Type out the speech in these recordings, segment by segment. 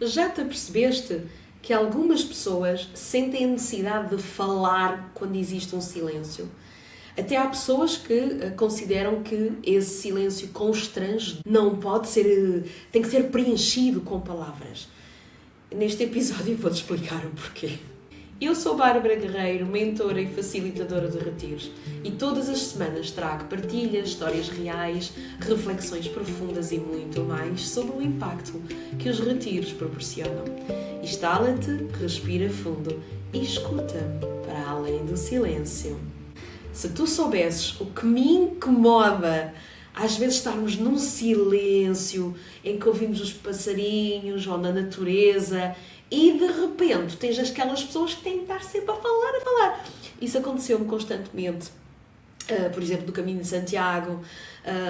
Já te apercebeste que algumas pessoas sentem a necessidade de falar quando existe um silêncio? Até há pessoas que consideram que esse silêncio constrange não pode ser, tem que ser preenchido com palavras. Neste episódio vou-te explicar o porquê. Eu sou Bárbara Guerreiro, mentora e facilitadora de retiros, e todas as semanas trago partilhas, histórias reais, reflexões profundas e muito mais sobre o impacto que os retiros proporcionam. Instala-te, respira fundo e escuta-me para além do silêncio. Se tu soubesses o que me incomoda às vezes estarmos num silêncio em que ouvimos os passarinhos ou na natureza e de repente tens aquelas pessoas que têm que estar sempre a falar. Isso aconteceu-me constantemente. Por exemplo, no Caminho de Santiago,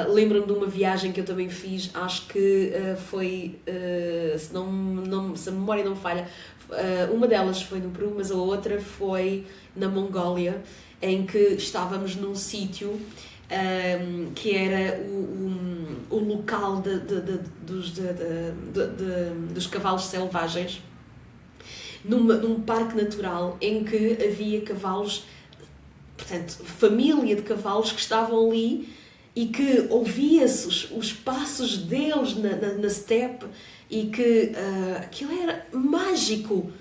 lembro-me de uma viagem que eu também fiz, acho que foi, se a memória não falha, uma delas foi no Peru, mas a outra foi na Mongólia, em que estávamos num sítio que era o local dos cavalos selvagens, num parque natural em que havia cavalos, portanto, família de cavalos que estavam ali e que ouvia-se os passos deles na steppe e que aquilo era mágico.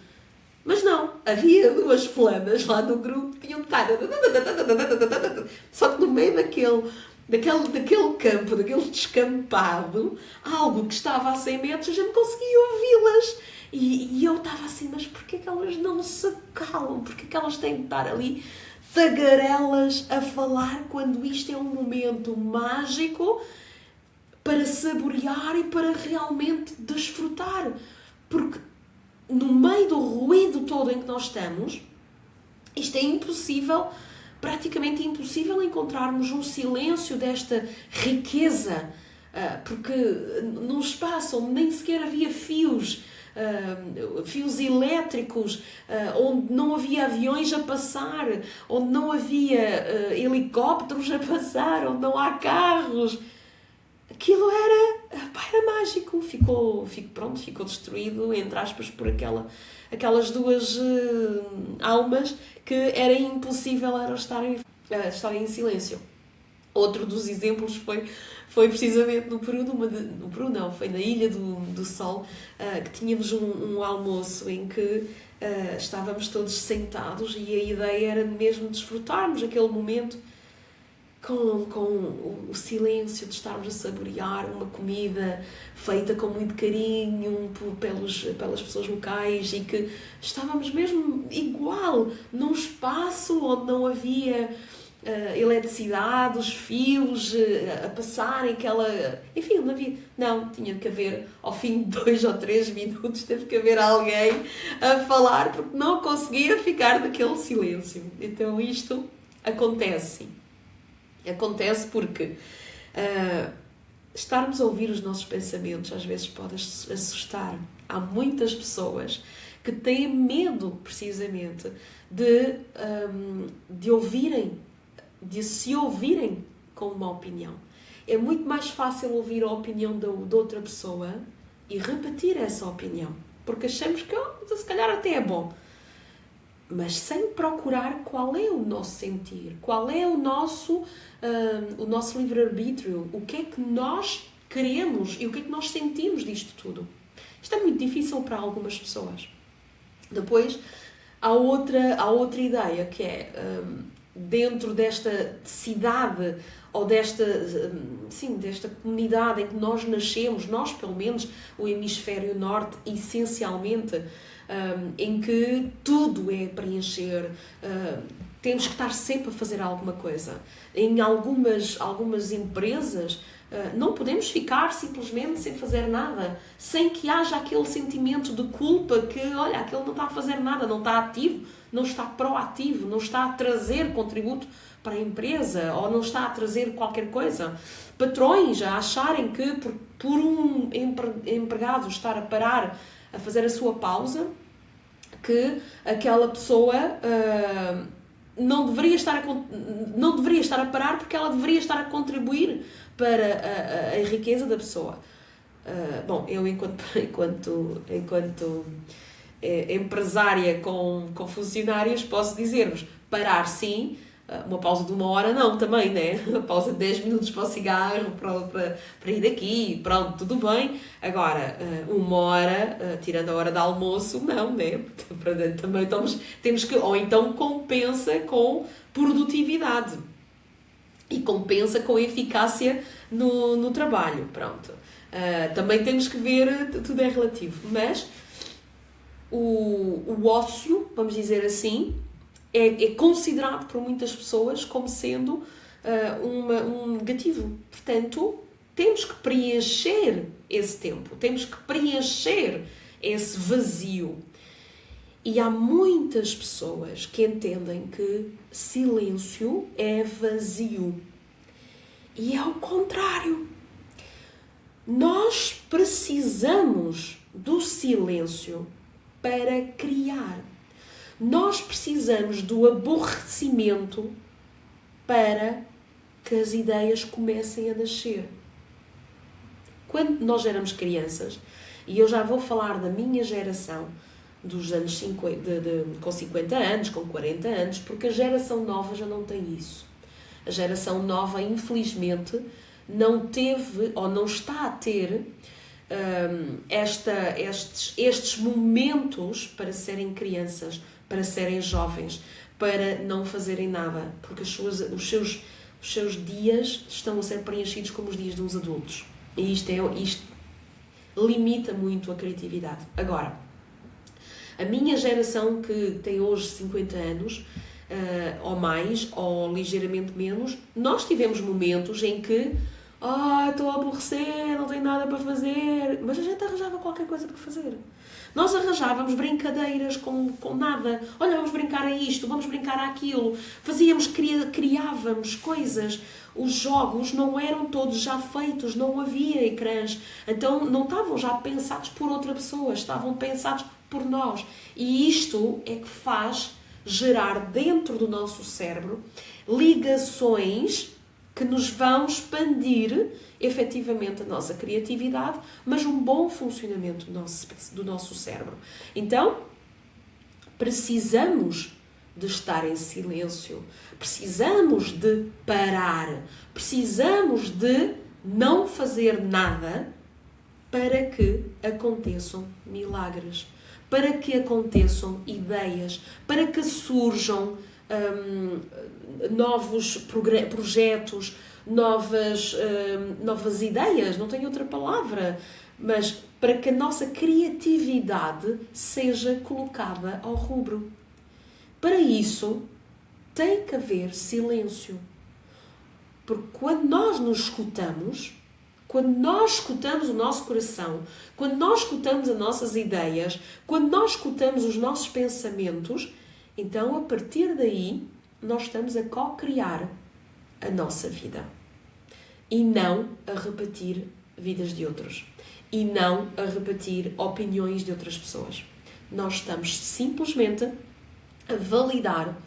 Mas não, havia duas flamas lá no grupo que tinham de estar. Só que no meio daquele campo, daquele descampado, algo que estava a 100 metros, a gente conseguia ouvi-las. E eu estava assim, mas porquê que elas não se calam? Porquê que elas têm de estar ali tagarelas a falar quando isto é um momento mágico para saborear e para realmente desfrutar? Porque no meio do ruído todo em que nós estamos, isto é impossível, praticamente impossível encontrarmos um silêncio desta riqueza, porque num espaço onde nem sequer havia fios elétricos, onde não havia aviões a passar, onde não havia helicópteros a passar, onde não há carros. Aquilo era mágico, ficou destruído, entre aspas, por aquelas duas almas que era impossível estarem em silêncio. Outro dos exemplos foi precisamente no Peru, foi na Ilha do Sol, que tínhamos um almoço em que estávamos todos sentados e a ideia era mesmo desfrutarmos aquele momento com o silêncio, de estarmos a saborear uma comida feita com muito carinho pelas pessoas locais e que estávamos mesmo igual, num espaço onde não havia eletricidade, os fios a passarem, enfim, não havia. Não, tinha que haver, ao fim de 2 ou 3 minutos, teve que haver alguém a falar porque não conseguia ficar naquele silêncio. Então isto acontece porque estarmos a ouvir os nossos pensamentos às vezes pode assustar. Há muitas pessoas que têm medo, precisamente, de se ouvirem com uma opinião. É muito mais fácil ouvir a opinião de outra pessoa e repetir essa opinião, porque achamos que se calhar até é bom. Mas sem procurar qual é o nosso sentir, qual é o nosso livre-arbítrio, o que é que nós queremos e o que é que nós sentimos disto tudo. Isto é muito difícil para algumas pessoas. Depois, há outra ideia, que é, dentro desta cidade ou desta comunidade em que nós nascemos, nós pelo menos, o hemisfério norte, essencialmente, em que tudo é preencher, temos que estar sempre a fazer alguma coisa. Em algumas empresas não podemos ficar simplesmente sem fazer nada, sem que haja aquele sentimento de culpa que, olha, aquele não está a fazer nada, não está ativo, não está proativo, não está a trazer contributo para a empresa ou não está a trazer qualquer coisa. Patrões a acharem que por um empregado estar a parar a fazer a sua pausa, que aquela pessoa não deveria estar a parar porque ela deveria estar a contribuir para a riqueza da pessoa. Bom, eu enquanto empresária com funcionários, posso dizer-vos, parar sim, uma pausa de 1 hora não também, né? Uma pausa de 10 minutos para o cigarro, para ir daqui, pronto, tudo bem. Agora, 1 hora, tirando a hora de almoço, não, né? Também temos que, ou então compensa com produtividade e compensa com eficácia no trabalho, pronto. Também temos que ver, tudo é relativo, mas o ócio, vamos dizer assim, é considerado por muitas pessoas como sendo um negativo. Portanto, temos que preencher esse tempo, temos que preencher esse vazio. E há muitas pessoas que entendem que silêncio é vazio. E é o contrário. Nós precisamos do silêncio para criar. Nós precisamos do aborrecimento para que as ideias comecem a nascer. Quando nós éramos crianças, e eu já vou falar da minha geração, dos anos 50, com 50 anos, com 40 anos, porque a geração nova já não tem isso. A geração nova, infelizmente, não teve ou não está a ter estes momentos para serem crianças, para serem jovens, para não fazerem nada, porque os seus dias estão a ser preenchidos como os dias de uns adultos. E isto limita muito a criatividade. Agora, a minha geração, que tem hoje 50 anos, ou mais, ou ligeiramente menos, nós tivemos momentos em que estou a aborrecer, não tenho nada para fazer, mas a gente arranjava qualquer coisa para fazer. Nós arranjávamos brincadeiras com nada. Olha, vamos brincar a isto, vamos brincar àquilo. Criávamos coisas. Os jogos não eram todos já feitos, não havia ecrãs. Então não estavam já pensados por outra pessoa, estavam pensados por nós. E isto é que faz gerar dentro do nosso cérebro ligações que nos vão expandir efetivamente a nossa criatividade, mas um bom funcionamento do nosso cérebro. Então, precisamos de estar em silêncio, precisamos de parar, precisamos de não fazer nada para que aconteçam milagres, para que aconteçam ideias, para que surjam novos projetos, novas ideias, não tenho outra palavra, mas para que a nossa criatividade seja colocada ao rubro. Para isso, tem que haver silêncio. Porque quando nós nos escutamos, quando nós escutamos o nosso coração, quando nós escutamos as nossas ideias, quando nós escutamos os nossos pensamentos, então, a partir daí, nós estamos a co-criar a nossa vida. E não a repetir vidas de outros. E não a repetir opiniões de outras pessoas. Nós estamos simplesmente a validar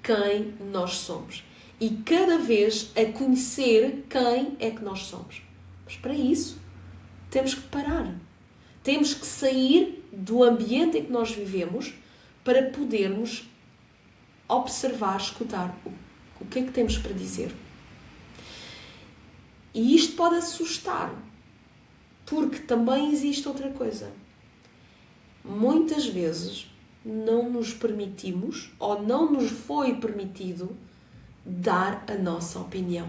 quem nós somos. E cada vez a conhecer quem é que nós somos. Mas para isso, temos que parar. Temos que sair do ambiente em que nós vivemos para podermos observar, escutar o que é que temos para dizer. E isto pode assustar, porque também existe outra coisa. Muitas vezes não nos permitimos, ou não nos foi permitido, dar a nossa opinião.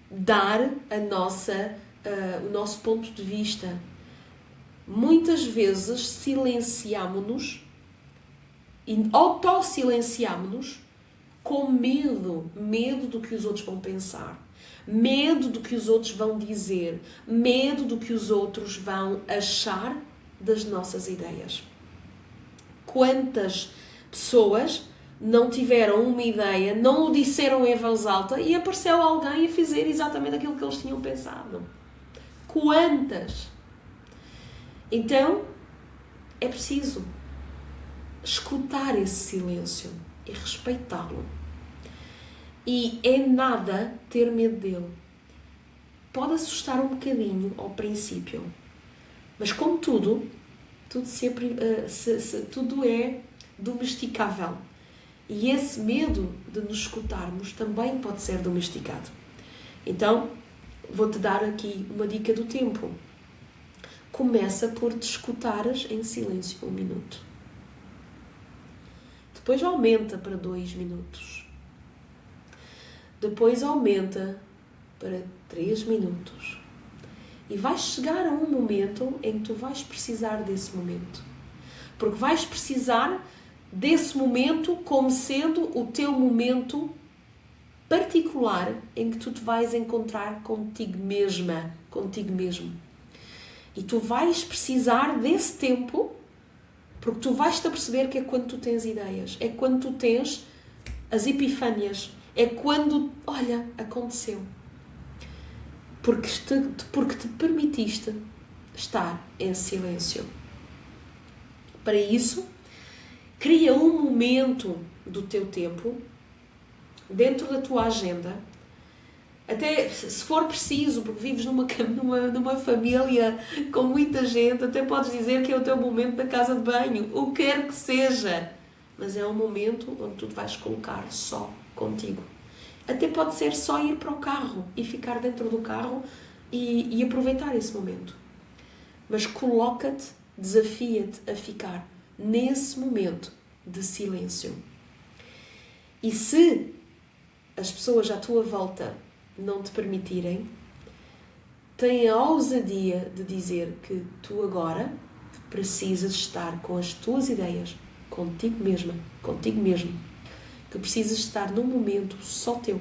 Dar o nosso ponto de vista. Muitas vezes silenciamo-nos e autossilenciamo-nos com medo do que os outros vão pensar, medo do que os outros vão dizer, medo do que os outros vão achar das nossas ideias. Quantas pessoas não tiveram uma ideia, não o disseram em voz alta e apareceu alguém a fazer exatamente aquilo que eles tinham pensado? Quantas? Então, é preciso escutar esse silêncio e respeitá-lo. E é nada ter medo dele. pode assustar um bocadinho ao princípio, mas como tudo tudo é domesticável. E esse medo de nos escutarmos também pode ser domesticado. Então, vou-te dar aqui uma dica do tempo. Começa por te escutares em silêncio 1 minuto. Depois aumenta para 2 minutos. Depois aumenta para 3 minutos. E vais chegar a um momento em que tu vais precisar desse momento. Porque vais precisar desse momento como sendo o teu momento particular em que tu te vais encontrar contigo mesma, contigo mesmo. E tu vais precisar desse tempo, porque tu vais-te a perceber que é quando tu tens ideias, é quando tu tens as epifânias, é quando, olha, aconteceu. Porque te permitiste estar em silêncio. Para isso, cria um momento do teu tempo, dentro da tua agenda, até se for preciso, porque vives numa família com muita gente, até podes dizer que é o teu momento da casa de banho, o que quer que seja. Mas é um momento onde tu te vais colocar só contigo. Até pode ser só ir para o carro e ficar dentro do carro e aproveitar esse momento. Mas coloca-te, desafia-te a ficar nesse momento de silêncio. E se as pessoas à tua volta não te permitirem, tenha a ousadia de dizer que tu agora precisas estar com as tuas ideias, contigo mesma, contigo mesmo, que precisas estar num momento só teu.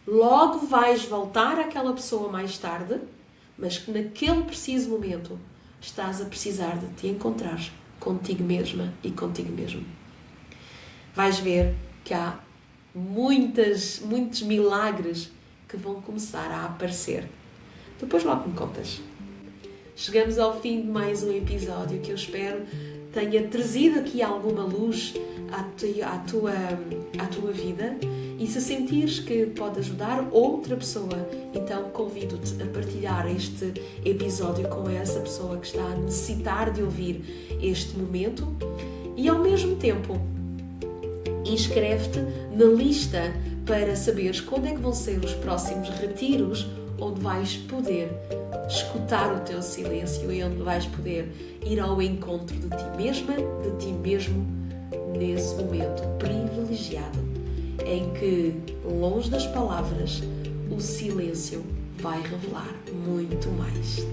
Logo vais voltar àquela pessoa mais tarde, mas que naquele preciso momento estás a precisar de te encontrar contigo mesma e contigo mesmo. Vais ver que há muitos milagres que vão começar a aparecer. Depois logo me contas. Chegamos ao fim de mais um episódio que eu espero tenha trazido aqui alguma luz à tua vida, e se sentires que pode ajudar outra pessoa, então convido-te a partilhar este episódio com essa pessoa que está a necessitar de ouvir este momento, e ao mesmo tempo inscreve-te na lista para saberes quando é que vão ser os próximos retiros onde vais poder escutar o teu silêncio e onde vais poder ir ao encontro de ti mesma, de ti mesmo, nesse momento privilegiado em que, longe das palavras, o silêncio vai revelar muito mais.